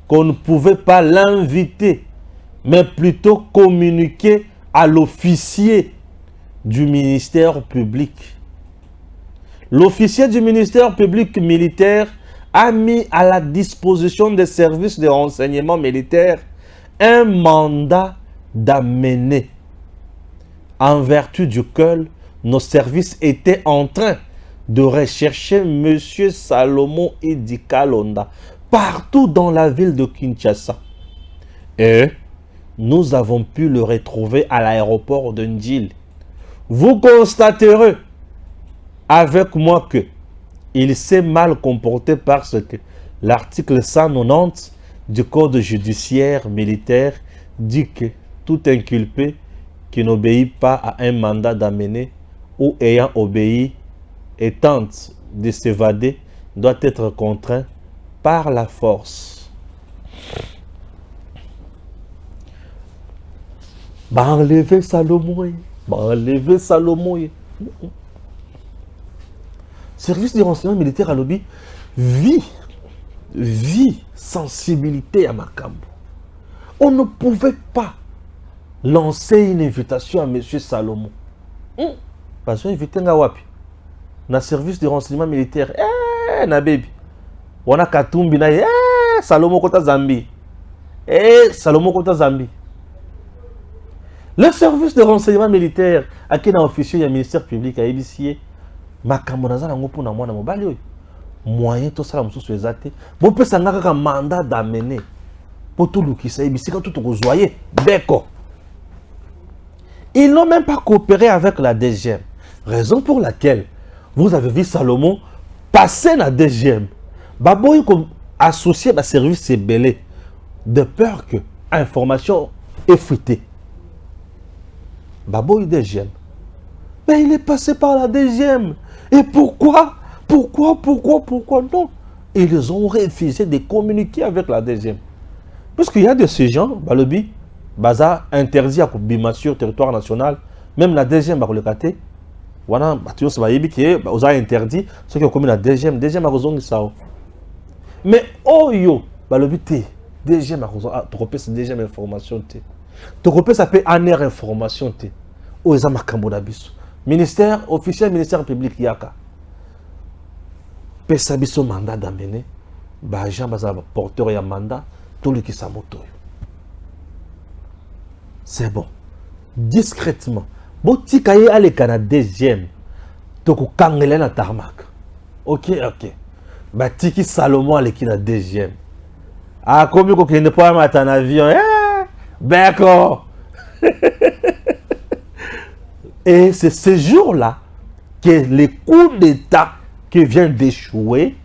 qu'on ne pouvait pas l'inviter, mais plutôt communiquer à l'officier du ministère public. L'officier du ministère public militaire a mis à la disposition des services de renseignement militaire un mandat d'amener, en vertu duquel nos services étaient en train de rechercher M. Salomon Idi Kalonda partout dans la ville de Kinshasa. Et nous avons pu le retrouver à l'aéroport de Ndjili. Vous constaterez avec moi que il s'est mal comporté parce que l'article 190 du Code judiciaire militaire dit que tout inculpé qui n'obéit pas à un mandat d'amener ou ayant obéi et tente de s'évader doit être contraint par la force. Enlever Salomon. Enlever Salomon. Service de renseignement militaire à lobby, vie, sensibilité à Makambo. On ne pouvait pas lancer une invitation à M. Salomon. Parce qu'on invité Ngawapi. Na service de renseignement militaire. Na baby. On a Katumbi na Salomon Kota Zambi. Salomon Kota Zambi. Le service de renseignement militaire, à qui n'a officier du ministère public à EBCA, makambo naza nango pona mwana mobali oyo moyen to sala mususu ezate bo pesa ngaka ka mandat d'amener pour tout lukisa ebisika tout kozoyer beko. Ils n'ont même pas coopéré avec la DGM, raison pour laquelle vous avez vu Salomon passer la DGM baboy comme associé à service belé de peur que information est fuitée. Baboy DGM, mais il est passé par la DGM. Et pourquoi non? Ils ont refusé de communiquer avec la DGM. Parce qu'il y a de ces gens, Balobi, Baza interdit à Bima sur territoire national, même la DGM, Bakolekate, voilà, Batios Baïbi qui est interdit, ceux qui ont commis la DGM a raison de ça. Mais oh yo, Balobi, DGM a raison, tu repères cette DGM information, tu repères ça peut en information, oh, ils ont marqué biso. Ministère, officiel ministère public Yaka. Pesa biso mandat d'amener. Bah, Jean Baza porteur ya mandat. Tout le qui sa moto. C'est bon. Discrètement. Botikaye ale kana deuxième. Toko kangele na tarmac. Ok. Bah, tiki Salomon ale qui na deuxième. Ah, comme ko ne pas mettre en avion. D'accord. Et c'est ce jour-là que le coup d'État qui vient d'échouer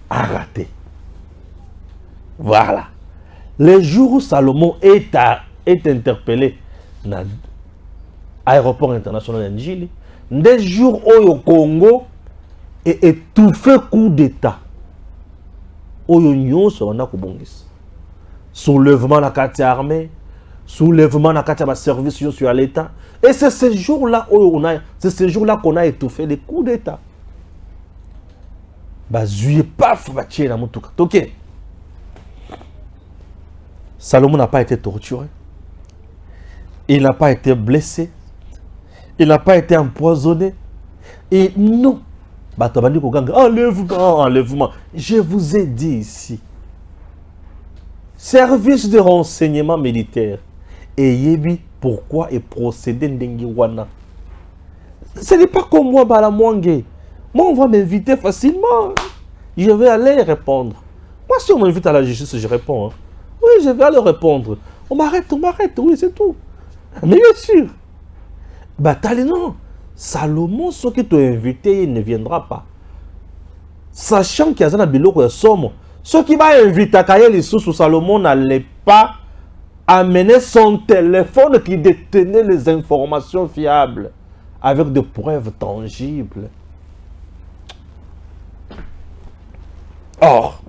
a raté. Voilà. Le jour où Salomon est interpellé dans l'aéroport international de Ndjili, des jours où le Congo est étouffé coup d'État. Où l'Union sera soulèvement de la carte armée, soulèvement de la carte service sur l'État. Et c'est ce jour-là qu'on a étouffé les coups d'État. Ok. Salomon n'a pas été torturé. Il n'a pas été blessé. Il n'a pas été empoisonné. Et non. Enlèvement. Je vous ai dit ici. Service de renseignement militaire. Et Yebi, pourquoi est procédé Ndengiwana? Ce n'est pas comme moi, Balamwange. Moi, on va m'inviter facilement. Je vais aller répondre. Moi, si on m'invite à la justice, je réponds. Oui, je vais aller répondre. On m'arrête, oui, c'est tout. Mais bien sûr. Non. Salomon, ceux qui t'ont invité, il ne viendra pas. Sachant qu'il y a un biloko de somme, ceux qui m'ont invité à Kayeli sous Salomon n'allait pas amener son téléphone qui détenait les informations fiables avec des preuves tangibles. Or,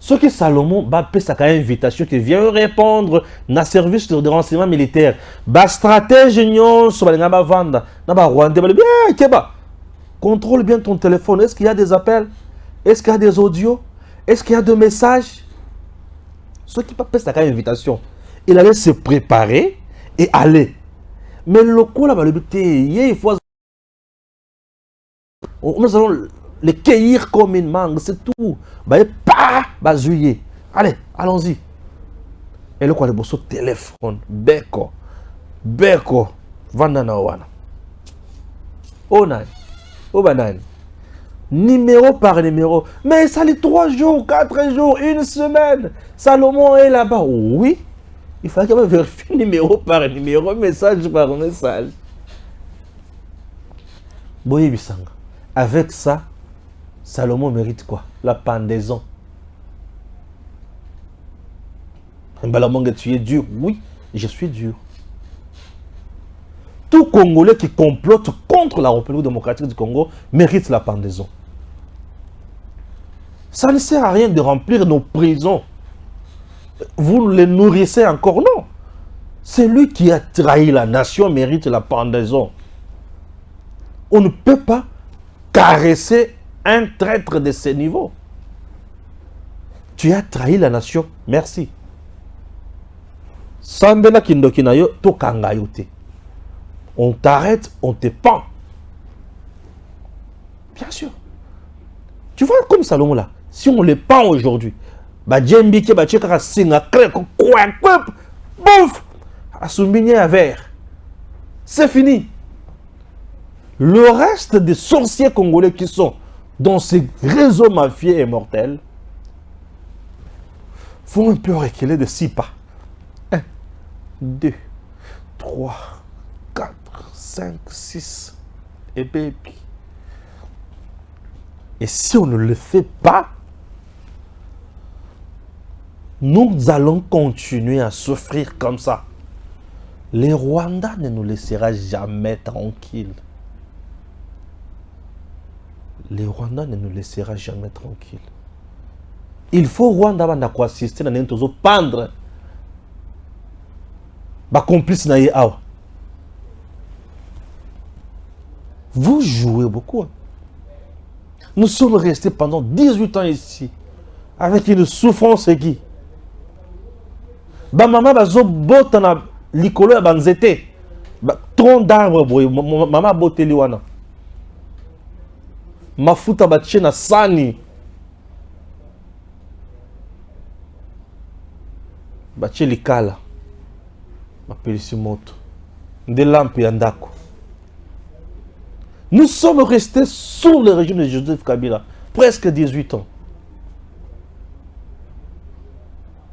Ce que Salomon va faire sa invitation qui vient répondre dans le service de renseignement militaire. Ba stratège nyon so balinga ba vanda na ba rwanda ba bien keba. Contrôle bien ton téléphone. Est-ce qu'il y a des appels? Est-ce qu'il y a des audios? Est-ce qu'il y a des messages? Ce qui va faire sa invitation. Il allait se préparer et aller. Mais le coup là, il faut nous allons les cueillir comme une mangue, c'est tout. Allez, allons-y. Et le quoi, le bosso téléphone, beko, vandana wana. Onani, obanani. Numéro par numéro. Mais ça les 3 jours, 4 jours, 1 semaine. Salomon est là-bas. Oui. Il fallait quand même vérifier numéro par numéro, message par message. Boye Bissanga. Avec ça, Salomon mérite quoi? La pendaison. Mbalamonga, tu es dur. Oui, je suis dur. Tout Congolais qui complote contre la République démocratique du Congo mérite la pendaison. Ça ne sert à rien de remplir nos prisons. Vous les nourrissez encore, non. Celui qui a trahi la nation mérite la pendaison. On ne peut pas caresser un traître de ce niveau. Tu as trahi la nation, merci. Sambena kindokinayo to kangayote. On t'arrête, on te pend. Bien sûr. Tu vois comme Salomon là, si on le pend aujourd'hui, bah djembike bah tcheka singa krek quoi bouf assumbigné à verre. C'est fini. Le reste des sorciers congolais qui sont dans ces réseaux mafieux et mortels vont un peu reculer de 6 pas. 1, 2, 3, 4, 5, 6. Et baby. Et si on ne le fait pas, nous allons continuer à souffrir comme ça. Les Rwandais ne nous laissera jamais tranquilles. Les Rwandais ne nous laissera jamais tranquilles. Il faut Rwanda assister à nous pendre. Ba complice na ye awa. Vous jouez beaucoup. Nous sommes restés pendant 18 ans ici avec une souffrance aiguë. Ba maman bazo botana likolo ya banzete. Ba tronc d'arbre boy maman boteli wana. Mafuta batie na sani. Batie likala. Bapelisi moto. Nde lampe ya ndako. Nous sommes restés sous le régime de Joseph Kabila presque 18 ans.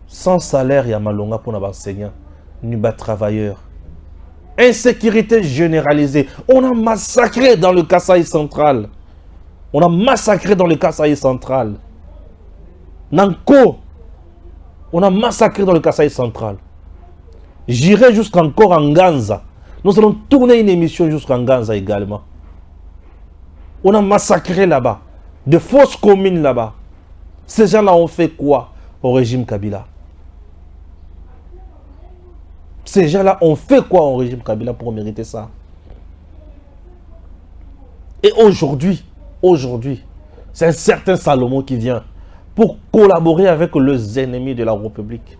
Sans salaire, il y a malonga pour les enseignants, ni les travailleurs. Insécurité généralisée. On a massacré dans le Kasaï central. On a massacré dans le Kasaï central. Nanko. On a massacré dans le Kasaï central. J'irai jusqu'encore en Ganza. Nous allons tourner une émission jusqu'en Ganza également. On a massacré là-bas. De fausses communes là-bas. Ces gens-là ont fait quoi au régime Kabila? Ces gens-là ont fait quoi au régime Kabila pour mériter ça? Et aujourd'hui, c'est un certain Salomon qui vient pour collaborer avec les ennemis de la République.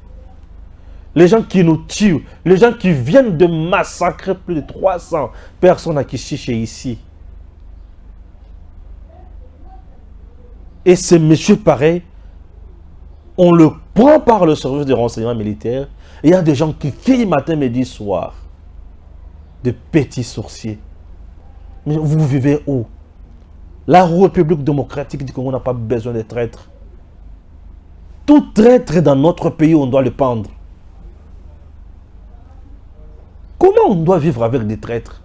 Les gens qui nous tuent, les gens qui viennent de massacrer plus de 300 personnes à Kishiche ici. Et ces messieurs pareils, on le prend par le service de renseignement militaire. Il y a des gens qui crient matin, midi, soir. De petits sorciers. Mais vous vivez où? La République démocratique du Congo n'a pas besoin de traîtres. Tout traître dans notre pays, on doit le pendre. Comment on doit vivre avec des traîtres?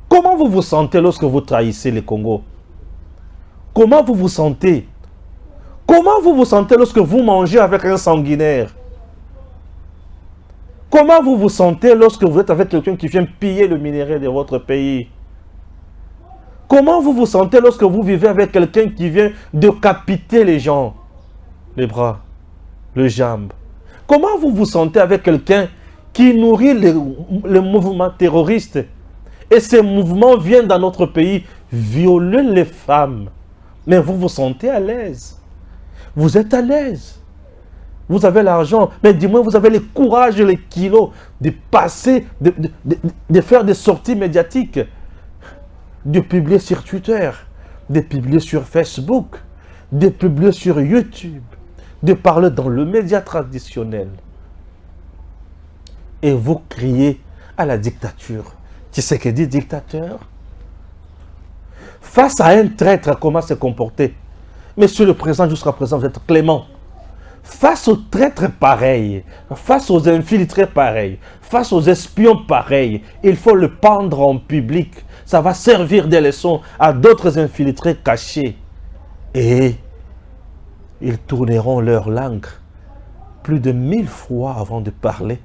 Comment vous vous sentez lorsque vous trahissez le Congo? Comment vous vous sentez? Comment vous vous sentez lorsque vous mangez avec un sanguinaire? Comment vous vous sentez lorsque vous êtes avec quelqu'un qui vient piller le minerai de votre pays? Comment vous vous sentez lorsque vous vivez avec quelqu'un qui vient décapiter les gens, les bras? le JAMB. Comment vous vous sentez avec quelqu'un qui nourrit le mouvement terroriste et ces mouvements viennent dans notre pays violer les femmes? Mais vous vous sentez à l'aise. Vous êtes à l'aise. Vous avez l'argent, mais du moins vous avez le courage et les kilos de passer, de faire des sorties médiatiques, de publier sur Twitter, de publier sur Facebook, de publier sur YouTube, de parler dans le média traditionnel. Et vous criez à la dictature. Tu sais que dit dictateur? Face à un traître, comment se comporter? Monsieur le Président, jusqu'à présent, vous êtes clément. Face aux traîtres pareils, face aux infiltrés pareils, face aux espions pareils, il faut le pendre en public. Ça va servir de leçon à d'autres infiltrés cachés. Et ils tourneront leur langue plus de 1000 fois avant de parler.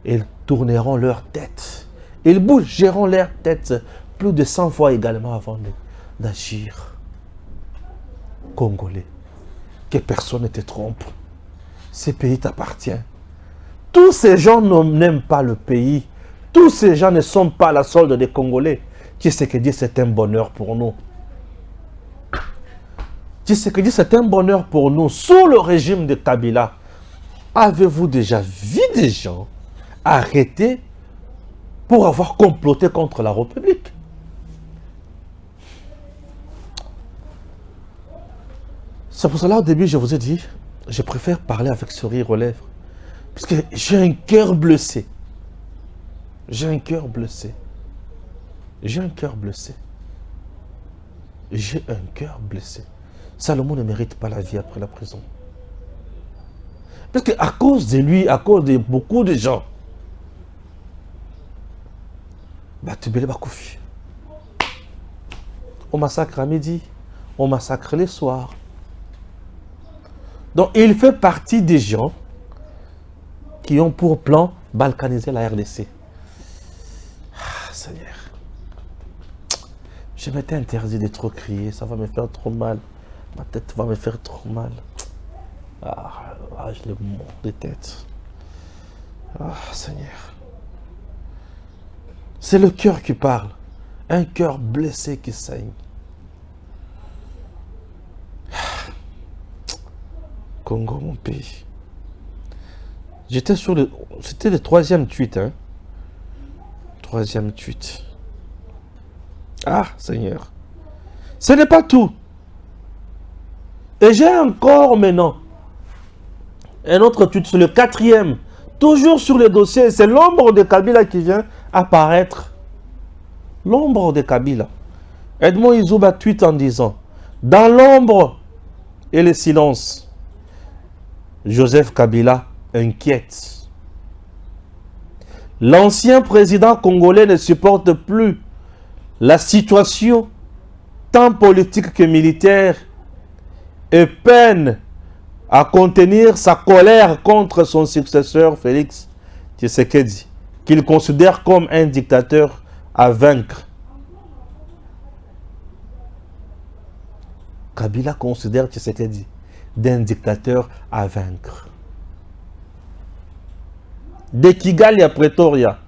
Ils tourneront leur tête. Ils bougeront leur tête plus de 100 fois également avant d'agir. Congolais, que personne ne te trompe. Ce pays t'appartient. Tous ces gens n'aiment pas le pays. Tous ces gens ne sont pas la solde des Congolais. Tu sais que Dieu, c'est un bonheur pour nous. Tu sais que Dieu, c'est un bonheur pour nous. Sous le régime de Kabila, avez-vous déjà vu des gens arrêtés pour avoir comploté contre la République? C'est pour cela, au début, je vous ai dit, je préfère parler avec sourire aux lèvres. Parce que j'ai un cœur blessé. J'ai un cœur blessé. J'ai un cœur blessé. J'ai un cœur blessé. Salomon ne mérite pas la vie après la prison. Parce qu'à cause de lui, à cause de beaucoup de gens, Batubele Bakoufi. On massacre à midi, on massacre les soirs. Donc il fait partie des gens qui ont pour plan balkaniser la RDC. Ah, Seigneur. Je m'étais interdit de trop crier, ça va me faire trop mal. Ma tête va me faire trop mal. Je l'ai mort de tête. Ah, Seigneur. C'est le cœur qui parle. Un cœur blessé qui saigne. Congo, mon pays. J'étais sur le... C'était le 3e tweet, hein. 3e tweet. Ah, Seigneur. Ce n'est pas tout. Et j'ai encore maintenant un autre tweet sur le 4e. Toujours sur le dossier. C'est l'ombre de Kabila qui vient apparaître. L'ombre de Kabila. Edmond Izouba tweet en disant: dans l'ombre et le silence, Joseph Kabila inquiète. L'ancien président congolais ne supporte plus la situation, tant politique que militaire, et peine à contenir sa colère contre son successeur Félix Tshisekedi, qu'il considère comme un dictateur à vaincre. Kabila considère Tshisekedi d'un dictateur à vaincre. De Kigali à Pretoria,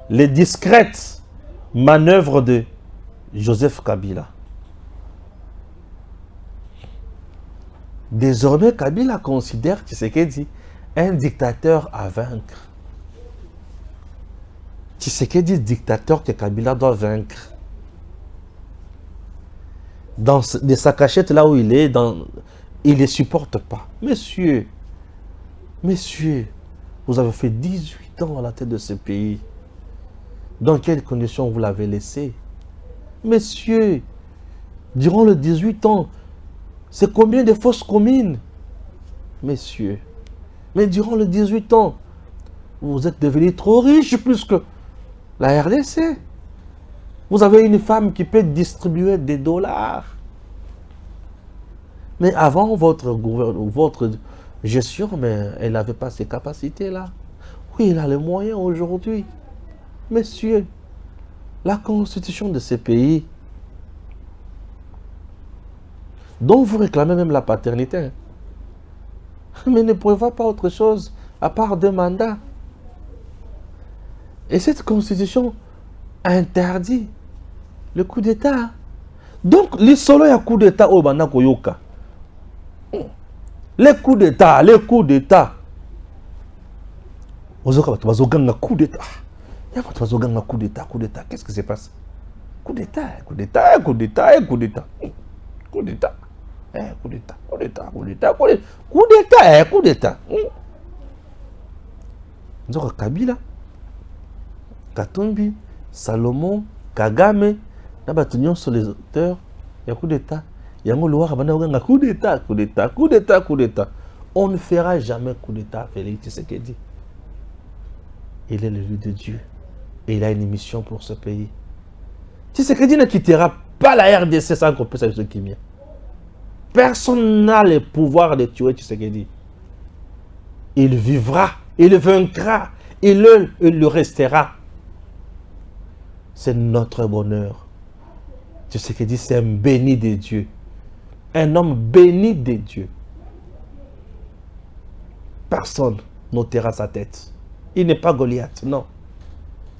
les discrètes manœuvres de Joseph Kabila. Désormais, Kabila considère Tshisekedi un dictateur à vaincre. Tshisekedi, dictateur que Kabila doit vaincre. De sa cachette là où il est, il ne les supporte pas. Messieurs, vous avez fait 18 ans à la tête de ce pays. Dans quelles conditions vous l'avez laissé? Messieurs, durant les 18 ans, c'est combien de fausses communes? Messieurs, mais durant les 18 ans, vous êtes devenus trop riches plus que la RDC. Vous avez une femme qui peut distribuer des dollars. Mais avant votre gestion, mais elle n'avait pas ces capacités-là. Oui, il a les moyens aujourd'hui. Messieurs, la constitution de ces pays, dont vous réclamez même la paternité, mais ne prévoit pas autre chose à part 2 mandats. Et cette constitution interdit le coup d'État. Donc, les solos, il y a coup d'État au Bana Koyoka. Les coups d'État, les coups d'État. Coup d'État. Coup d'État, coup d'État. Qu'est-ce qui se passe? Coup d'État, coup d'État, coup d'État, coup d'État. Coup d'État. Coup d'État, coup d'État, coup d'État, coup d'État, coup d'État. Nous avons Kabila, Katumbi, Salomon, Kagame, nous sur les auteurs, il y a coup d'État. Il y a un coup d'État, coup d'État, coup d'État, coup d'État. On ne fera jamais coup d'État, Félix Tshisekedi. Il est le lieu de Dieu. Et il a une mission pour ce pays. Tshisekedi ne quittera pas la RDC sans qu'on puisse avec ce qui vient. Personne n'a le pouvoir de tuer Tshisekedi. Il vivra, il vaincra, il le restera. C'est notre bonheur. Tshisekedi, c'est un béni de Dieu. Un homme béni de Dieu. Personne n'ôtera sa tête. Il n'est pas Goliath, non.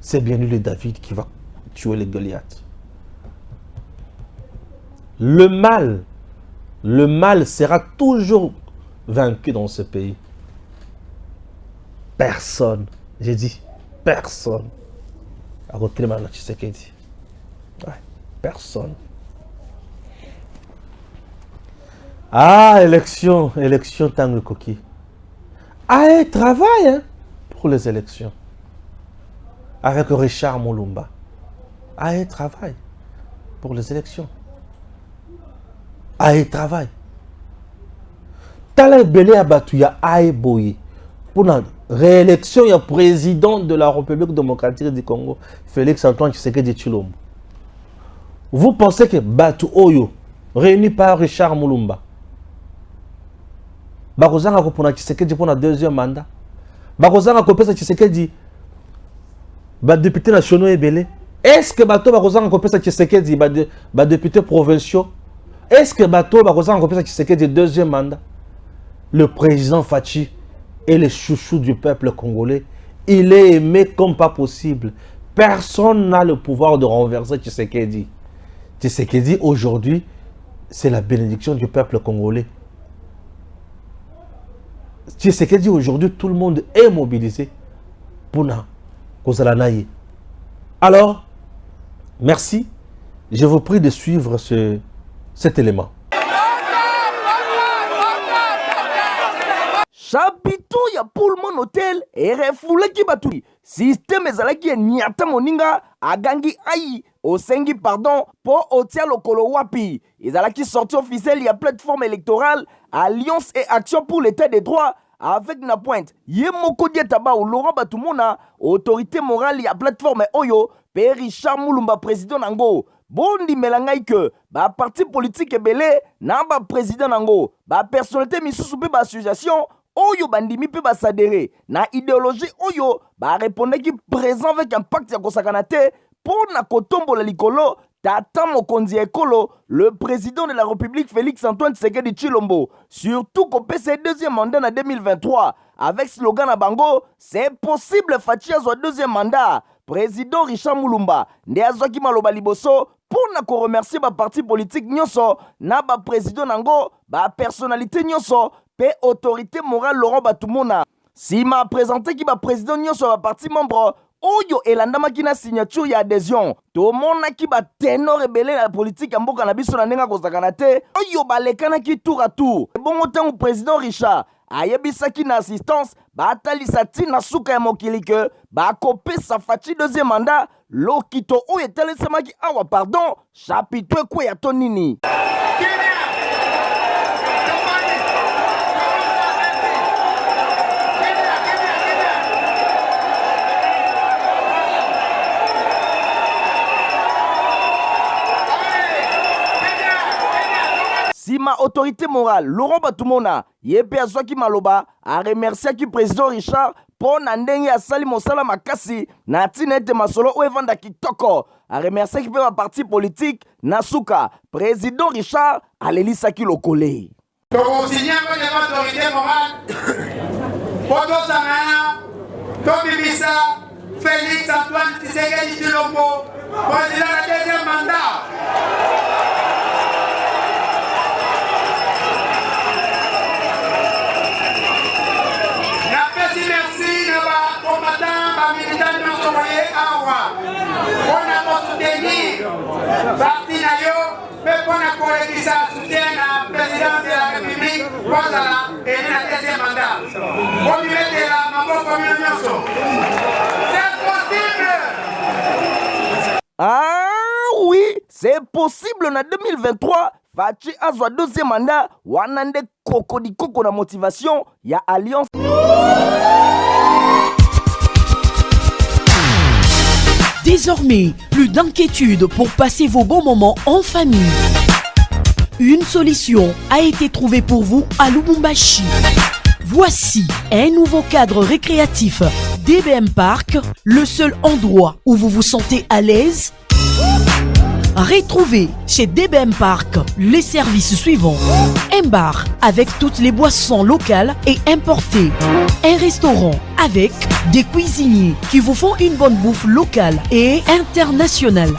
C'est bien lui le David qui va tuer les Goliath. Le mal sera toujours vaincu dans ce pays. Personne, j'ai dit personne. À côté de Mme Tshisekedi. Ouais, personne. Ah, élection, Tango Koki. Ah, il travaille hein, pour les élections. Avec Richard Mulumba. Ah, il travaille pour les élections. Ah, il travaille. Tala Belé Abatouya Aïboyi. Pour la réélection, il y a président de la République démocratique du Congo, Félix Antoine Tshisekedi Tshilombo. Vous pensez que Batu Oyo, réuni par Richard Mulumba, Bakozanga pour Tshisekedi pour le 2e mandat. Bakozanga kopesa Tshisekedi ba député nationaux et belé. Est-ce que bato bakozanga kopesa Tshisekedi ba député provinciaux? Est-ce que bato bakozanga kopesa Tshisekedi 2e mandat? Le président Fachi est le chouchou du peuple congolais. Il est aimé comme pas possible. Personne n'a le pouvoir de renverser Tshisekedi. Tshisekedi aujourd'hui, c'est la bénédiction du peuple congolais. Tshisekedi aujourd'hui, tout le monde est mobilisé pour Kozalanaye. Alors, merci. Je vous prie de suivre cet élément. Chapiteau ya Pullman Hotel et refoulé qui batui. Système ezalaki nyata moninga agangi ai osengi pardon pour otia lokolo wapi. Ezalaki sorti officiel ya plateforme électorale Alliance et Action pour l'état des droits avec na pointe. Yemoko dietaba ou Laurent Batumona autorité morale ya plateforme Oyo pe Richard Mulumba président nango. Bondi melangai que ba parti politique ebele na ba président nango ba personnalité misusu pe ba association Oyo bandimi pe basadere na idéologie Oyo ba répondre qui présent avec un pacte ya kosakanate pour na kotombo la likolo tata mokonzi ekolo le président de la République Félix Antoine Tshisekedi Tshilombo surtout qu'on peut ses 2e mandat en 2023 avec slogan à bango c'est possible Fachi azwa 2e mandat président Richard Mulumba nde azwaki maloba liboso pour na ko remercier ba parti politique nyonso na ba président nango ba personnalité nyonso pe autorité morale Laurent Batumona. Si m'a présenté qui va président nyonso ba parti membre Oyo elandamaki na signature ya adhésion. To mona ki ba ténor rebelle la politique ya mboka na biso na ndenga kozakana te. Oyo balekana ki tour à tour. Bongo tango président Richard ayebisaki na assistance batalisa tina suka ya mokili ke bakopesa Fachi 2e mandat lokito oyo etelesemaki awa pardon chapiteau ekwe ya to nini. Si ma autorité morale, Laurent Batumona, yepe azwaki maloba, a remercié qui président Richard pour nandenge ya sali mosala makasi na tina ete masolo o evanda kitoko. A remercié qui fait ma parti politique Nasuka, président Richard, alelisaki lokole. tokosigner ngo devant autorité morale po tosangana tobimisa Félix Antoine Tshisekedi Tshilombo président la deuxième mandat. Merci na ba combattant ba militant nyonso boye awa mpona kosoutenir parti na yo mpe mpona kolekisa soutien na présidence de la république kozala ene na deuxième mandat komimetela maboko bino nyonso. C'est possible. Ah oui, c'est possible na 2023. Fachi azwa deuxième mandat wanande koko di koko na motivation ya alliance. Désormais, plus d'inquiétude pour passer vos bons moments en famille. Une solution a été trouvée pour vous à Lubumbashi. Voici un nouveau cadre récréatif, DBM Park, le seul endroit où vous vous sentez à l'aise. Retrouvez chez DBM Park les services suivants. Un bar avec toutes les boissons locales et importées. Un restaurant avec des cuisiniers qui vous font une bonne bouffe locale et internationale.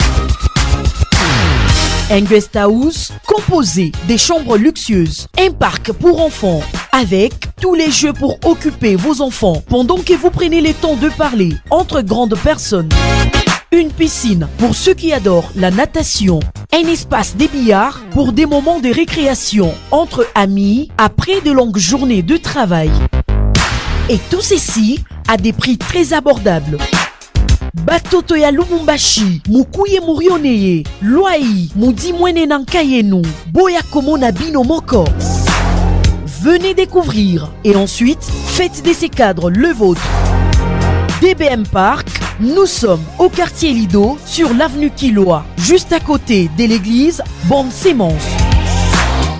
Un guest house composé des chambres luxueuses. Un parc pour enfants avec tous les jeux pour occuper vos enfants pendant que vous prenez le temps de parler entre grandes personnes. Une piscine pour ceux qui adorent la natation. Un espace des billards pour des moments de récréation entre amis après de longues journées de travail. Et tout ceci à des prix très abordables. Batoto ya Lubumbashi, mukuye murioneye, loai, mudi mwene nankayenu, boya komona bino moko. Venez découvrir et ensuite faites de ces cadres le vôtre. DBM Park, nous sommes au quartier Lido sur l'avenue Kiloa, juste à côté de l'église Bonne Sémence.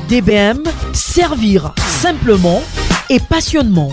DBM, servir simplement et passionnement.